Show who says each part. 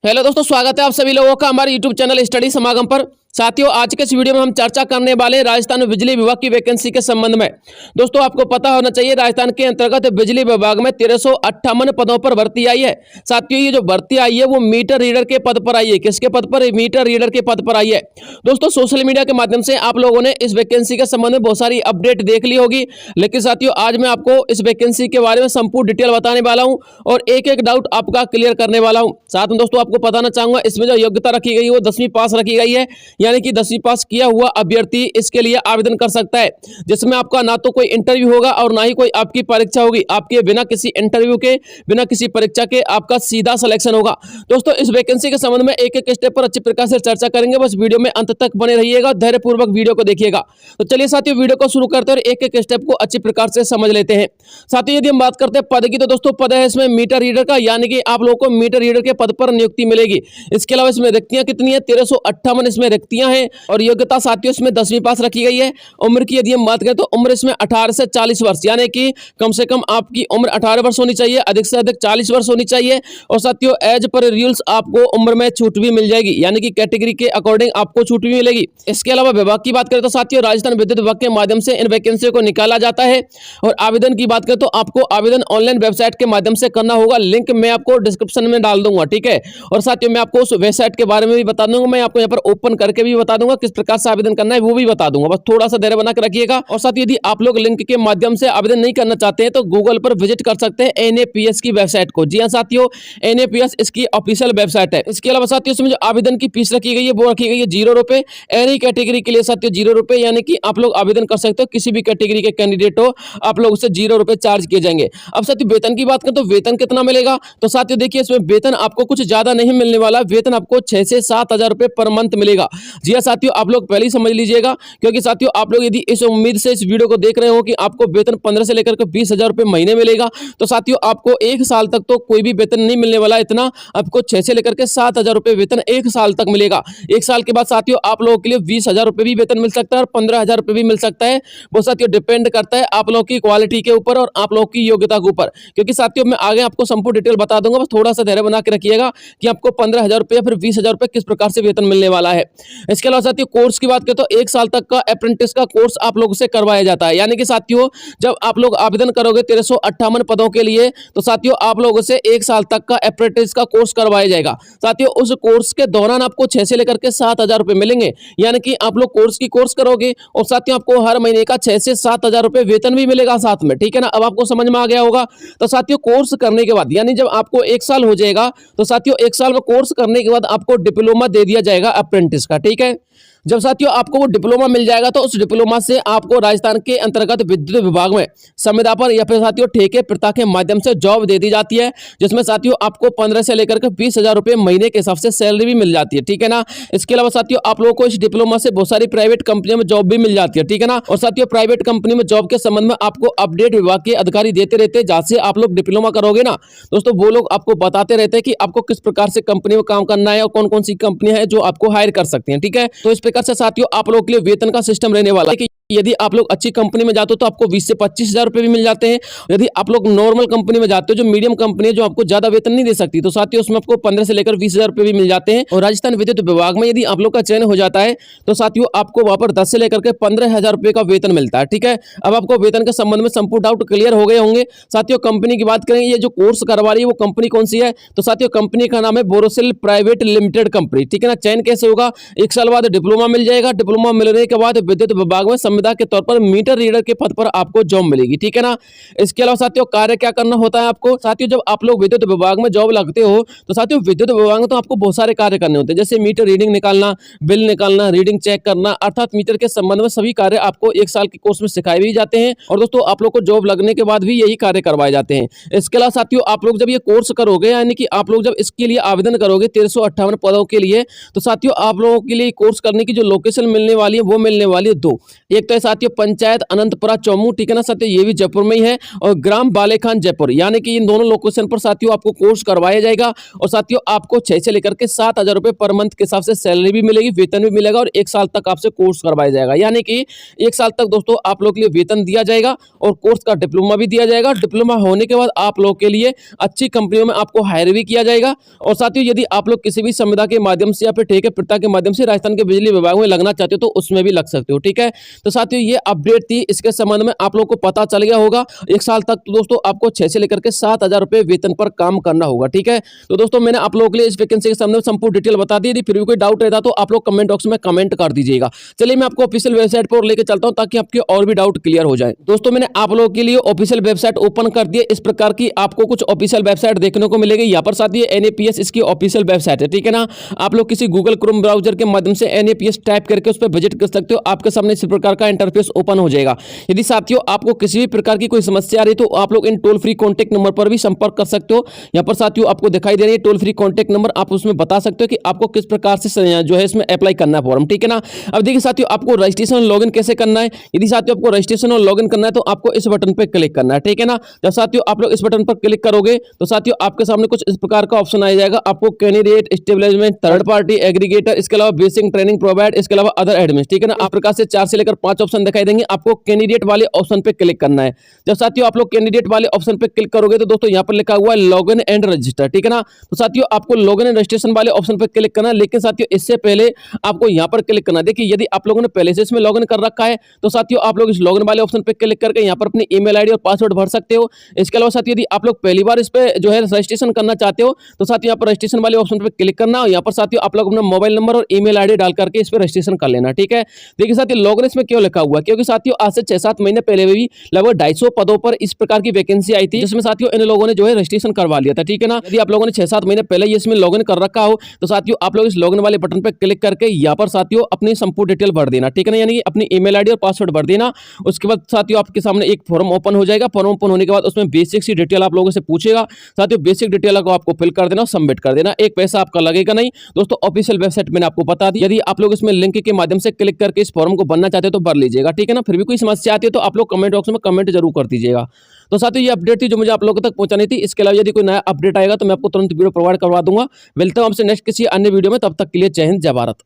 Speaker 1: Hello दोस्तों, स्वागत है आप सभी लोगों का हमारे यूट्यूब चैनल स्टडी समागम पर। साथियों, आज के इस वीडियो में हम चर्चा करने वाले हैं राजस्थान में बिजली विभाग की वैकेंसी के संबंध में। दोस्तों, आपको पता होना चाहिए राजस्थान के अंतर्गत बिजली विभाग में 1358 पदों पर भर्ती आई है। साथियों, ये जो भर्ती आई है वो मीटर रीडर के पद पर आई है। किसके पद पर? मीटर रीडर के पद पर आई है। दोस्तों, सोशल मीडिया के माध्यम से आप लोगों ने इस वैकेंसी के संबंध में बहुत सारी अपडेट देख ली होगी, लेकिन साथियों आज मैं आपको इस वैकेंसी के बारे में संपूर्ण डिटेल बताने वाला हूं और एक एक डाउट आपका क्लियर करने वाला हूं। साथ में दोस्तों आपको बताना चाहूंगा, इसमें जो योग्यता रखी गई है वो 10वीं पास रखी गई है, यानी कि 10वीं पास किया हुआ अभ्यर्थी इसके लिए आवेदन कर सकता है, जिसमें आपका ना तो कोई इंटरव्यू होगा और ना ही कोई आपकी परीक्षा होगी। आपके बिना किसी इंटरव्यू के, बिना किसी परीक्षा के आपका सीधा सिलेक्शन होगा। दोस्तों, इस वैकेंसी के संबंध में एक एक स्टेप पर अच्छी प्रकार से चर्चा करेंगे। बस वीडियो में अंत तक बने रहिएगा, धैर्यपूर्वक वीडियो को देखिएगा। तो चलिए साथियों, वीडियो को शुरू करते हैं और एक एक स्टेप को अच्छी प्रकार से समझ लेते हैं। साथियों, यदि हम बात करते हैं पद की, तो दोस्तों पद है इसमें मीटर रीडर का, यानी कि आप लोगों को मीटर रीडर के पद पर नियुक्ति मिलेगी। इसके अलावा इसमें रिक्तियां कितनी है? 1358 इसमें रिक्तियां हैं और योग्यता साथियों इसमें 10वीं पास रखी गई है। उम्र की यदि हम बात करें तो उम्र इसमें 18 से 40 वर्ष, यानी कि कम से कम आपकी उम्र 18 वर्ष होनी चाहिए, अधिक से अधिक 40 वर्ष होनी चाहिए। और साथियों एज पर रूल्स आपको उम्र में छूट भी मिल जाएगी, यानी कि कैटेगरी के अकॉर्डिंग आपको छूट भी मिलेगी। इसके अलावा विभाग की बात करें तो साथियों राजस्थान विद्युत विभाग के माध्यम से इन वैकेंसी को निकाला जाता है। और आवेदन की बात करें तो आपको आवेदन ऑनलाइन वेबसाइट के माध्यम से करना होगा, लिंक मैं आपको डिस्क्रिप्शन में डाल दूंगा, ठीक है। और साथियों मैं आपको उस वेबसाइट के बारे में भी बता दूंगा, मैं आपको यहाँ पर ओपन करके भी बता दूंगा, किस प्रकार से आवेदन करना है वो भी बता दूंगा। बस थोड़ा सा धैर्य बना के रखिएगा। और साथ यदि आप लोग लिंक के माध्यम से आवेदन नहीं करना चाहते हैं तो गूगल पर विजिट कर सकते हैं एनएपीएस की वेबसाइट को। जी हाँ साथियों, एनएपीएस इसकी ऑफिशियल वेबसाइट है। इसके अलावा साथियों इसमें जो आवेदन की फीस रखी गई है वो रखी गई है 0 रुपए। एनी कैटेगरी के लिए साथियों 0 रुपए, यानी कि आप लोग आवेदन कर सकते हो, किसी भी कैटेगरी के कैंडिडेट हो आप लोग उससे 0 रुपए चार्ज किए जाएंगे। अब साथियों वेतन की बात करें तो वेतन कितना मिलेगा? तो साथियों देखिए इसमें वेतन आपको कुछ ज्यादा नहीं मिलने वाला, वेतन आपको 6 से 7 हजार रुपए पर मंथ मिलेगा। जी हाँ साथियों, आप लोग पहले ही समझ लीजिएगा, क्योंकि साथियों आप लोग यदि इस उम्मीद से इस वीडियो को देख रहे हो कि आपको वेतन 15 से लेकर के 20 हजार रुपए महीने मिलेगा, तो साथियों आपको एक साल तक तो कोई भी वेतन नहीं मिलने वाला। इतना आपको 6 से लेकर के 7 हजार रुपए वेतन एक साल तक मिलेगा। एक साल के बाद साथियों आप लोगों के लिए 20 हजार रुपए भी वेतन मिल सकता है और 15 हजार रुपए भी मिल सकता है। वो साथियों डिपेंड करता है आप लोगों की क्वालिटी के ऊपर और आप लोगों की योग्यता के ऊपर, क्योंकि साथियों मैं आगे आपको संपूर्ण डिटेल बता दूंगा। बस थोड़ा सा धैर्य बना के रखिएगा कि आपको 15 हजार रुपए या फिर 20 हजार रुपए किस प्रकार से वेतन मिलने वाला है। इसके अलावा साथियों कोर्स की बात करें तो 1 साल तक का अप्रेंटिस का कोर्स आप लोगों से करवाया जाता है, यानी कि साथियों जब आप लोग आवेदन करोगे 1358 पदों के लिए, तो साथियों आप लोगों से 1 साल तक का अप्रेंटिस का कोर्स करवाया जाएगा। साथियों उस कोर्स के दौरान आपको 6 से लेकर के 7 हजार रुपए मिलेंगे, यानी कि आप लोग कोर्स करोगे और साथियों आपको हर महीने का 6 से 7 हजार रुपए वेतन भी मिलेगा साथ में, ठीक है ना। अब आपको समझ में आ गया होगा। तो साथियों कोर्स करने के बाद, यानी जब आपको 1 साल हो जाएगा, तो साथियों 1 साल में कोर्स करने के बाद आपको डिप्लोमा दे दिया जाएगा अप्रेंटिस का, ठीक है। जब साथियों आपको वो डिप्लोमा मिल जाएगा तो उस डिप्लोमा से आपको राजस्थान के अंतर्गत विद्युत विभाग में संविदा पर या फिर साथियों ठेके प्रथा के माध्यम से जॉब दे दी जाती है, जिसमें साथियों आपको 15 से लेकर के 20 हजार रुपए महीने के हिसाब से सैलरी भी मिल जाती है, ठीक है ना। इसके अलावा साथियों आप लोगों को इस डिप्लोमा से बहुत सारी प्राइवेट कंपनियों में जॉब भी मिल जाती है, ठीक है ना। और साथियों प्राइवेट कंपनी में जॉब के संबंध में आपको अपडेट विभाग के अधिकारी देते रहते हैं। जहां से आप लोग डिप्लोमा करोगे ना दोस्तों, वो लोग आपको बताते रहते हैं कि आपको किस प्रकार से कंपनी में काम करना है और कौन कौन सी कंपनियां हैं जो आपको हायर कर सकती हैं, ठीक है। तो इस प्रकार से साथियों आप लोगों के लिए वेतन का सिस्टम रहने वाला है कि यदि आप लोग अच्छी कंपनी में जाते हो तो आपको 20 से 25 हजार रुपए भी मिल जाते हैं। यदि आप लोग नॉर्मल कंपनी में जाते हो, जो मीडियम कंपनी है, जो आपको ज्यादा वेतन नहीं दे सकती, तो साथियों उसमें आपको 15 से लेकर 20 हजार रुपए भी मिल जाते हैं। और राजस्थान विद्युत विभाग में यदि आप लोग का चयन हो जाता है तो साथियों आपको वहां पर 10 से लेकर के 15 हजार रुपए का वेतन मिलता है, ठीक है। अब आपको वेतन के संबंध में संपूर्ण डाउट क्लियर हो गए होंगे। साथियों कंपनी की बात करें, ये जो कोर्स करवा रही है वो कंपनी कौन सी है? तो साथियों कंपनी का नाम है बोरोसिल प्राइवेट लिमिटेड कंपनी, ठीक है ना। चयन कैसे होगा? 1 साल बाद डिप्लोमा मिल जाएगा, डिप्लोमा मिलने के बाद विद्युत विभाग में संविदा के तौर पर मीटर रीडर के पद पर आपको जॉब मिलेगी, ठीक है ना। इसके अलावा साथियों कार्य क्या करना होता है आपको? साथियों जब आप लोग विद्युत विभाग में जॉब लगते हो तो साथियों विद्युत विभाग में तो आपको बहुत सारे कार्य करने होते हैं, जैसे मीटर रीडिंग निकालना, बिल निकालना, रीडिंग चेक करना, अर्थात मीटर के संबंध में सभी कार्य आपको 1 साल के कोर्स में सिखाए भी जाते हैं। और दोस्तों आप लोग को जॉब लगने के बाद भी यही कार्य करवाए जाते हैं। इसके अलावा साथियों आप लोग जब ये कोर्स करोगे, यानी कि आप लोग जब इसके लिए आवेदन करोगे 1358 पदों के लिए, तो साथियों आप लोगों के लिए कोर्स करने की जो लोकेशन मिलने वाली है वो मिलने वाली है 2। एक एक तो है साथियों पंचायत अनंतपुरा चौमू, ठीक है ना साथियों, ये भी जयपुर में ही है, और ग्राम बालेखान जयपुर, यानी कि इन दोनों लोकेशन पर साथियों आपको कोर्स करवाया जाएगा। और साथियों आपको 6 से लेकर के 7,000 रुपए पर मंथ के हिसाब से सैलरी भी मिलेगी, वेतन भी मिलेगा, और 1 साल तक आपसे कोर्स करवाया जाएगा। यानी कि 1 साल तक दोस्तों आप लोग के लिए वेतन दिया जाएगा और कोर्स का डिप्लोमा भी दिया जाएगा। डिप्लोमा होने के बाद आप लोग के लिए अच्छी कंपनियों में आपको हायर भी किया जाएगा। और साथियों यदि आप लोग किसी भी संविदा के माध्यम से या फिर ठेके प्रथा के माध्यम से राजस्थान के बिजली विभाग में लगना चाहते हो तो उसमें भी लग सकते हो, ठीक है। तो साथियों ये अपडेट थी, इसके संबंध में आप लोग को पता चल गया होगा। 1 साल तक तो दोस्तों आपको 6 से लेकर के 7,000 रुपए वेतन पर काम करना होगा, ठीक है। तो दोस्तों मैंने आप लोगों के लिए इस वैकेंसी के संबंध में संपूर्ण डिटेल बता दी। यदि फिर भी कोई डाउट रहता तो आप लोग कमेंट बॉक्स में कमेंट कर दीजिएगा। चलिए मैं आपको ऑफिशियल वेबसाइट पर लेकर चलता हूं ताकि आपके और भी डाउट क्लियर हो जाए। दोस्तों मैंने आप लोगों के लिए ऑफिशियल वेबसाइट ओपन कर दी है। इस प्रकार की आपको कुछ ऑफिशियल वेबसाइट देखने को मिलेगी। यहाँ पर साथियों NAPS इसकी ऑफिशियल वेबसाइट है, ठीक है ना। आप लोग किसी गूगल क्रोम ब्राउजर के माध्यम से NAPS टाइप करके उस पर विजिट कर सकते हो। आपके सामने इस प्रकार का इंटरफेस ओपन हो जाएगा। यदि साथियों आपको किसी भी प्रकार की कोई समस्या आ रही है तो आप लोग इन टोल फ्री कॉन्टैक्ट नंबर पर भी संपर्क कर सकते हो। यहाँ पर साथियों आपको दिखाई दे रही है टोल फ्री कॉन्टैक्ट नंबर, आप उसमें बता सकते हो कि आपको किस प्रकार से जो है इसमें अप्लाई करना है फॉर्म, ठीक है ना। अब देखिए साथियों आपको रजिस्ट्रेशन और लॉगिन कैसे करना है। यदि साथियों आपको रजिस्ट्रेशन और लॉगिन करना है तो आपको इस बटन पर क्लिक करना है, ठीक है ना। जब साथियों आप लोग इस बटन पर क्लिक करोगे तो साथियों आपके सामने कुछ इस प्रकार का ऑप्शन आ जाएगा। आपको candidate, establishment, third party aggregator, इसके अलावा बेसिक ट्रेनिंग प्रोवाइड, इसके अलावा अदर एडमिन, ठीक है ना। आप प्रकार से 4 से लेकर 5 ऑप्शन दिखाई देंगे। आपको कैंडिडेट वाले ऑप्शन पे क्लिक करना है। जब साथियों आप लोग कैंडिडेट वाले ऑप्शन पे क्लिक करोगे तो दोस्तों यहाँ पर लिखा हुआ है लॉगिन एंड रजिस्टर, ठीक है ना। तो साथियों आपको लॉगिन एंड रजिस्ट्रेशन वाले ऑप्शन पे क्लिक करना है, लेकिन साथियों इससे पहले आपको यहाँ पर क्लिक करना है। देखिए यदि आप लोगों ने पहले से इसमें लॉगिन कर रखा है तो साथियों आप लोग इस लॉगिन वाले ऑप्शन पे क्लिक करके यहाँ पर अपनी ईमेल आईडी और पासवर्ड भर सकते हो। इसके अलावा साथियों यदि आप लोग पहली बार इस पे जो है रजिस्ट्रेशन करना चाहते हो तो साथियों यहाँ पर रजिस्ट्रेशन वाले ऑप्शन पे क्लिक करना और यहाँ पर साथियों आप लोग अपना मोबाइल नंबर और ईमेल आईडी डाल करके इस पर रजिस्ट्रेशन कर लेना, ठीक है। देखिए साथियों लॉगिन इसमें क्यों लिखा हुआ है, क्योंकि साथियों आज से 6-7 महीने पहले भी लगभग 250 पदों पर इस प्रकार की वैकेंसी आई थी, जिसमें साथियों इन लोगों ने जो है रजिस्ट्रेशन करवा लिया था, ठीक है ना। यदि आप लोगों ने 6-7 महीने पहले ही इसमें लॉगिन कर रखा हो तो साथियों आप लोग इस लॉगिन वाले बटन पर क्लिक करके यहाँ पर साथियों अपनी संपूर्ण डिटेल भर देना, ठीक है ना, यानी कि अपनी ईमेल आईडी और पासवर्ड भर देना। उसके बाद साथियों आपके सामने एक फॉर्म ओपन हो जाएगा। फॉर्म ओपन होने के बाद उसमें बेसिक सी डिटेल आप लोगों से पूछेगा। साथियों बेसिक डिटेल को आपको फिल कर देना और सबमिट कर देना। एक पैसा आपका लगेगा नहीं। दोस्तों ऑफिशियल वेबसाइट मैंने आपको बता दी। यदि आप लोग इसमें लिंक के माध्यम से क्लिक करके इस फॉर्म को भरना चाहते हो तो भर लीजिएगा, ठीक है ना। फिर भी कोई समस्या आती है तो आप लोग कमेंट बॉक्स में कमेंट जरूर कर दीजिएगा। तो साथियों ये अपडेट थी जो मुझे आप लोगों तक पहुंचानी थी। इसके अलावा यदि कोई नया अपडेट आएगा तो मैं आपको तुरंत वीडियो प्रोवाइड करवा दूंगा। मिलता हूं आपसे नेक्स्ट किसी अन्य वीडियो में, तब तक के लिए जय हिंद, जय भारत।